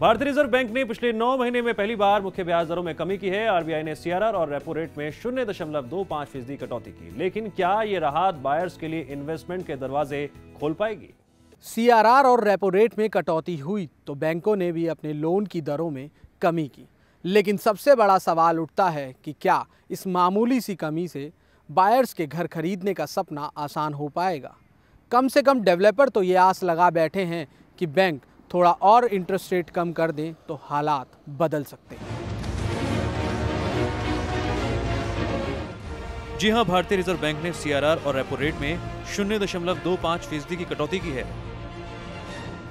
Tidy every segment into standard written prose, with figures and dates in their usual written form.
भारतीय reserve bank ने पिछले 9 महीने में पहली बार मुख्य ब्याज दरों में कमी की है। आरबीआई ने सीआरआर और रेपो रेट में 0.25% कटौती की। लेकिन क्या ये राहत बायर्स के लिए इन्वेस्टमेंट के दरवाजे खोल पाएगी? सीआरआर और रेपो रेट में कटौती हुई तो बैंकों ने भी अपने लोन की दरों में कमी की। लेकिन सबसे बड़ा सवाल उठता है कि क्या इस मामूली सी कमी से बायर्स के घर खरीदने का सपना आसान हो पाएगा? कम से कम डेवलपर तो ये आस लगा बैठे हैं कि बैंक थोड़ा और इंटरेस्ट रेट कम कर दें तो हालात बदल सकते हैं। जी हां, भारतीय रिजर्व बैंक ने सीआरआर और रेपो रेट में 0.25% की कटौती की है।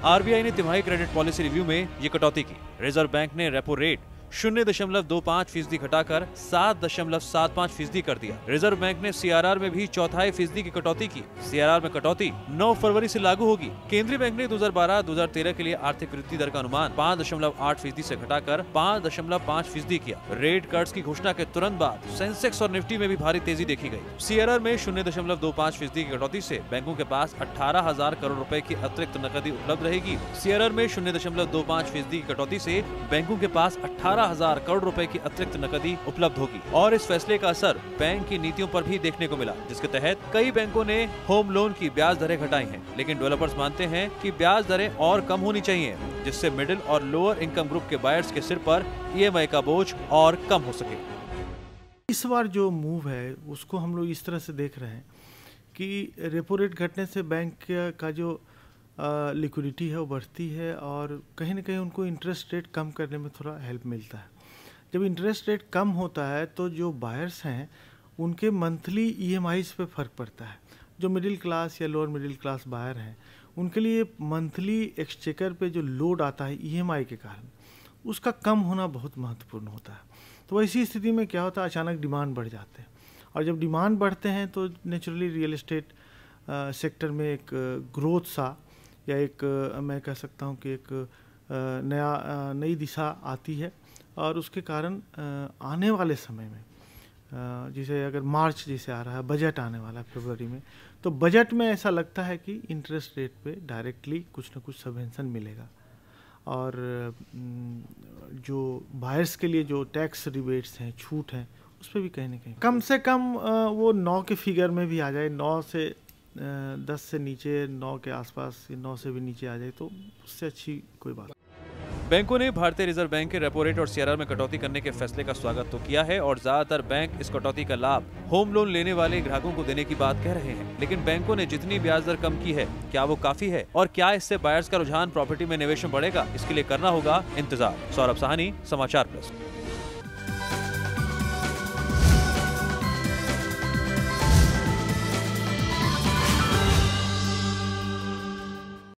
आरबीआई ने तिमाही क्रेडिट पॉलिसी रिव्यू में ये कटौती की। रिजर्व बैंक ने रेपो रेट 0.25% घटाकर 7.75% कर दिया। रिजर्व बैंक ने सीआरआर में भी 0.25% की कटौती की। सीआरआर में कटौती 9 फरवरी से लागू होगी। केंद्रीय बैंक ने 2012-2013 के लिए आर्थिक वृद्धि दर का अनुमान 5.8% से घटाकर 5.5% किया। रेट कट्स की घोषणा के तुरंत बाद सेंसेक्स और निफ्टी में भी भारी तेजी देखी गई। सीआरआर में 0.25% की कटौती से बैंकों के पास 18,000 करोड़ रुपए की अतिरिक्त नकदी उपलब्ध रहेगी। सीआरआर में 0.25% की कटौती से बैंकों के पास 18,000 करोड़ रुपए की अतिरिक्त नकदी उपलब्ध होगी। और इस फैसले का असर बैंक की नीतियों पर भी देखने को मिला, जिसके तहत कई बैंकों ने होम लोन की ब्याज दरें घटाई हैं। लेकिन डेवलपर्स मानते हैं कि ब्याज दरें और कम होनी चाहिए, जिससे मिडिल और लोअर इनकम ग्रुप के बायर्स के सिर पर ईएमआई का बोझ और कम हो सके। इस बार जो मूव है उसको हम लोग इस तरह से देख रहे हैं कि रेपो रेट घटने से बैंक का जो लिक्विडिटी है वो बढ़ती है और कहीं ना कहीं उनको इंटरेस्ट रेट कम करने में थोड़ा हेल्प मिलता है। जब इंटरेस्ट रेट कम होता है तो जो बायर्स हैं उनके मंथली ईएमआईज पे फ़र्क पड़ता है। जो मिडिल क्लास या लोअर मिडिल क्लास बायर हैं उनके लिए मंथली एक्सचेकर पे जो लोड आता है ईएमआई के कारण, उसका कम होना बहुत महत्वपूर्ण होता है। तो ऐसी स्थिति में क्या होता है, अचानक डिमांड बढ़ जाते हैं और जब डिमांड बढ़ते हैं तो नेचुरली रियल एस्टेट सेक्टर में एक ग्रोथ सा या एक मैं कह सकता हूँ कि एक नई दिशा आती है। और उसके कारण आने वाले समय में जैसे अगर मार्च जैसे आ रहा है, बजट आने वाला है फरवरी में, तो बजट में ऐसा लगता है कि इंटरेस्ट रेट पे डायरेक्टली कुछ ना कुछ सबवेंशन मिलेगा। और जो बायर्स के लिए जो टैक्स रिबेट्स हैं, छूट हैं, उस पर भी कहीं ना कहीं कम से कम वो 9 के फिगर में भी आ जाए, 9 से 10 से नीचे, 9 के आसपास, 9 से भी नीचे आ जाए तो उससे अच्छी कोई बात। बैंकों ने भारतीय रिजर्व बैंक के रेपो रेट और सीआरआर में कटौती करने के फैसले का स्वागत तो किया है और ज्यादातर बैंक इस कटौती का लाभ होम लोन लेने वाले ग्राहकों को देने की बात कह रहे हैं। लेकिन बैंकों ने जितनी ब्याज दर कम की है, क्या वो काफी है और क्या इससे बायर्स का रुझान प्रॉपर्टी में निवेश में बढ़ेगा? इसके लिए करना होगा इंतजार। सौरभ साहनी, समाचार प्लस।